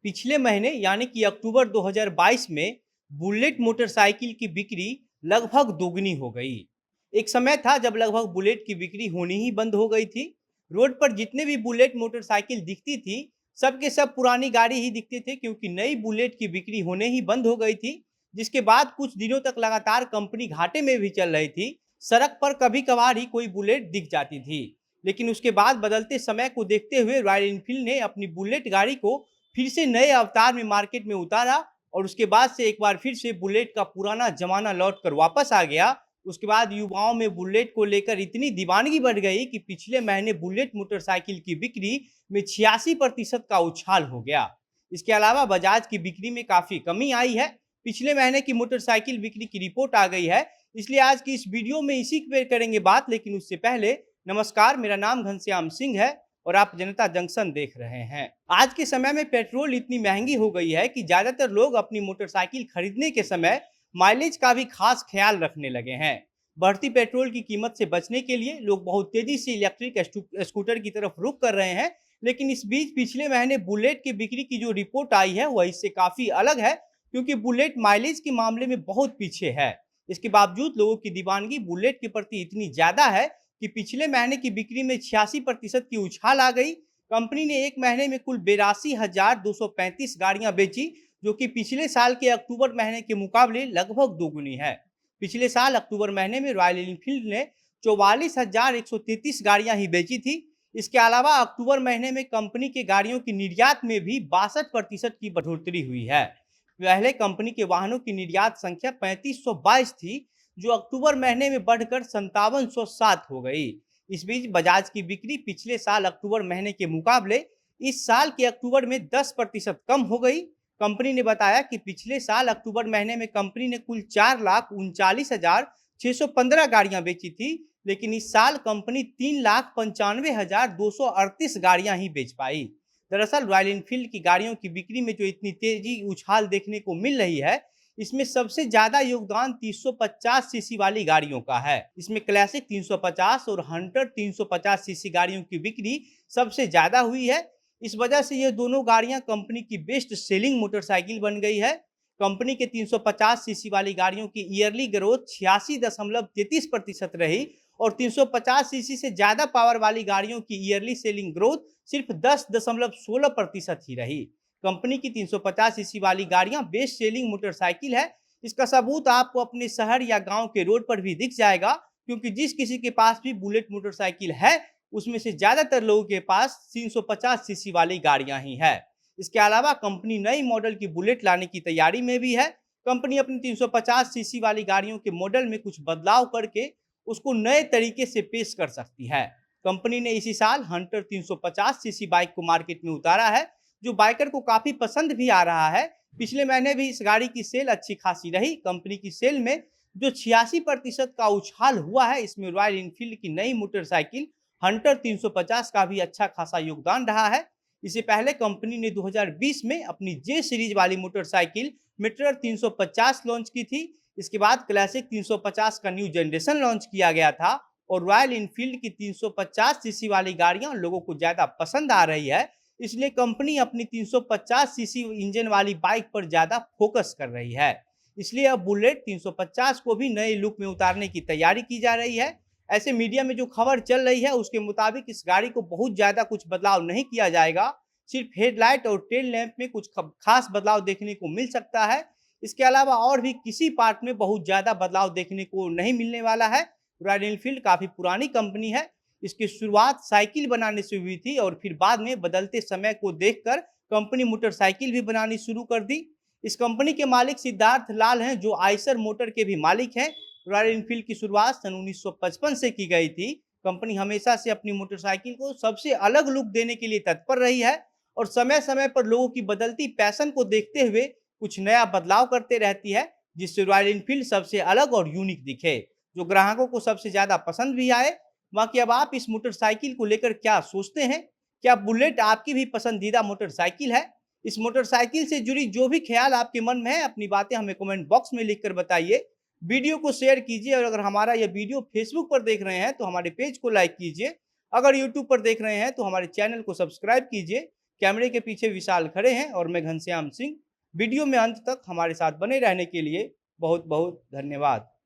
पिछले महीने यानी कि अक्टूबर 2022 में बुलेट मोटरसाइकिल की बिक्री लगभग दोगुनी हो गई। एक समय था जब लगभग बुलेट की बिक्री होनी ही बंद हो गई थी। रोड पर जितने भी बुलेट मोटरसाइकिल दिखती थी, सब के सब पुरानी गाड़ी ही दिखते थे, क्योंकि नई बुलेट की बिक्री होने ही बंद हो गई थी। जिसके बाद कुछ दिनों तक लगातार कंपनी घाटे में भी चल रही थी। सड़क पर कभी कभार ही कोई बुलेट दिख जाती थी। लेकिन उसके बाद बदलते समय को देखते हुए रॉयल एनफील्ड ने अपनी बुलेट गाड़ी को फिर से नए अवतार में मार्केट में उतारा, और उसके बाद से एक बार फिर से बुलेट का पुराना जमाना लौट कर वापस आ गया। उसके बाद युवाओं में बुलेट को लेकर इतनी दीवानगी बढ़ गई कि पिछले महीने बुलेट मोटरसाइकिल की बिक्री में 86% का उछाल हो गया। इसके अलावा बजाज की बिक्री में काफी कमी आई है। पिछले महीने की मोटरसाइकिल बिक्री की रिपोर्ट आ गई है, इसलिए आज की इस वीडियो में इसी पे करेंगे बात। लेकिन उससे पहले नमस्कार, मेरा नाम घनश्याम सिंह है और आप जनता जंक्शन देख रहे हैं। आज के समय में पेट्रोल इतनी महंगी हो गई है कि ज्यादातर लोग अपनी मोटरसाइकिल खरीदने के समय माइलेज का भी खास ख्याल रखने लगे हैं। बढ़ती पेट्रोल की कीमत से बचने के लिए लोग बहुत तेजी से इलेक्ट्रिक स्कूटर की तरफ रुख कर रहे हैं। लेकिन इस बीच पिछले महीने बुलेट की बिक्री की जो रिपोर्ट आई है वह इससे काफी अलग है, क्योंकि बुलेट माइलेज के मामले में बहुत पीछे है। इसके बावजूद लोगों की दीवानगी बुलेट के प्रति इतनी ज्यादा है कि पिछले महीने की बिक्री में 86% की उछाल आ गई। कंपनी ने एक महीने में कुल 82,235 गाड़ियां बेची, जो कि पिछले साल के अक्टूबर महीने के मुकाबले लगभग दोगुनी है। पिछले साल अक्टूबर महीने में रॉयल एनफील्ड ने 44,133 गाड़ियां ही बेची थी। इसके अलावा अक्टूबर महीने में कंपनी के गाड़ियों की निर्यात में भी 62% की बढ़ोतरी हुई है। पहले कंपनी के वाहनों की निर्यात संख्या 3522 थी, जो अक्टूबर महीने में बढ़कर 5707 हो गई। इस बीच बजाज की बिक्री पिछले साल अक्टूबर महीने के मुकाबले इस साल के अक्टूबर में 10% कम हो गई। कंपनी ने बताया कि पिछले साल अक्टूबर महीने में कंपनी ने कुल 4,39,615 गाड़ियां बेची थी, लेकिन इस साल कंपनी 3,95,238 गाड़ियां ही बेच पाई। दरअसल रॉयल एनफील्ड की गाड़ियों की बिक्री में जो इतनी तेजी उछाल देखने को मिल रही है, इसमें सबसे ज्यादा योगदान 350 सीसी वाली गाड़ियों का है। इसमें क्लासिक 350 और हंटर 350 सीसी गाड़ियों की बिक्री सबसे ज्यादा हुई है। इस वजह से ये दोनों गाड़ियां कंपनी की बेस्ट सेलिंग मोटरसाइकिल बन गई है। कंपनी के 350 सीसी वाली गाड़ियों की ईयरली ग्रोथ 86.33% रही, और 350 सीसी से ज्यादा पावर वाली गाड़ियों की ईयरली सेलिंग ग्रोथ सिर्फ 10.16% ही रही। कंपनी की 350 सीसी वाली गाड़ियां बेस्ट सेलिंग मोटरसाइकिल है। इसका सबूत आपको अपने शहर या गांव के रोड पर भी दिख जाएगा, क्योंकि जिस किसी के पास भी बुलेट मोटरसाइकिल है, उसमें से ज्यादातर लोगों के पास 350 सीसी वाली गाड़ियां ही है। इसके अलावा कंपनी नई मॉडल की बुलेट लाने की तैयारी में भी है। कंपनी अपनी 350 सीसी वाली गाड़ियों के मॉडल में कुछ बदलाव करके उसको नए तरीके से पेश कर सकती है। कंपनी ने इसी साल हंटर 350 सीसी बाइक को मार्केट में उतारा है, जो बाइकर को काफी पसंद भी आ रहा है। पिछले महीने भी इस गाड़ी की सेल अच्छी खासी रही। कंपनी की सेल में जो 86% का उछाल हुआ है, इसमें रॉयल एनफील्ड की नई मोटरसाइकिल हंटर 350 का भी अच्छा खासा योगदान रहा है। इससे पहले कंपनी ने 2020 में अपनी जे सीरीज वाली मोटरसाइकिल मेट्रर 350 लॉन्च की थी। इसके बाद क्लासिक 350 का न्यू जनरेशन लॉन्च किया गया था, और रॉयल एनफील्ड की 350 सीसी वाली गाड़ियां लोगों को ज्यादा पसंद आ रही है। इसलिए कंपनी अपनी 350 सीसी इंजन वाली बाइक पर ज्यादा फोकस कर रही है। इसलिए अब बुलेट 350 को भी नए लुक में उतारने की तैयारी की जा रही है। ऐसे मीडिया में जो खबर चल रही है उसके मुताबिक इस गाड़ी को बहुत ज्यादा कुछ बदलाव नहीं किया जाएगा। सिर्फ हेडलाइट और टेल लैंप में कुछ खास बदलाव देखने को मिल सकता है। इसके अलावा और भी किसी पार्ट में बहुत ज्यादा बदलाव देखने को नहीं मिलने वाला है। रॉयल एनफील्ड काफी पुरानी कंपनी है। इसकी शुरुआत साइकिल बनाने से हुई थी, और फिर बाद में बदलते समय को देखकर कंपनी मोटरसाइकिल भी बनानी शुरू कर दी। इस कंपनी के मालिक सिद्धार्थ लाल हैं, जो आइसर मोटर के भी मालिक हैं। रॉयल एनफील्ड की शुरुआत सन 1955 से की गई थी। कंपनी हमेशा से अपनी मोटरसाइकिल को सबसे अलग लुक देने के लिए तत्पर रही है, और समय समय पर लोगों की बदलती पैशन को देखते हुए कुछ नया बदलाव करते रहती है, जिससे रॉयल एनफील्ड सबसे अलग और यूनिक दिखे, जो ग्राहकों को सबसे ज्यादा पसंद भी आए। बाकी अब आप इस मोटरसाइकिल को लेकर क्या सोचते हैं? क्या बुलेट आपकी भी पसंदीदा मोटरसाइकिल है? इस मोटरसाइकिल से जुड़ी जो भी ख्याल आपके मन में है, अपनी बातें हमें कमेंट बॉक्स में लिखकर बताइए। वीडियो को शेयर कीजिए, और अगर हमारा यह वीडियो फेसबुक पर देख रहे हैं तो हमारे पेज को लाइक कीजिए। अगर यूट्यूब पर देख रहे हैं तो हमारे चैनल को सब्सक्राइब कीजिए, कैमरे के पीछे विशाल खड़े हैं और मैं घनश्याम सिंह। वीडियो में अंत तक हमारे साथ बने रहने के लिए बहुत बहुत धन्यवाद।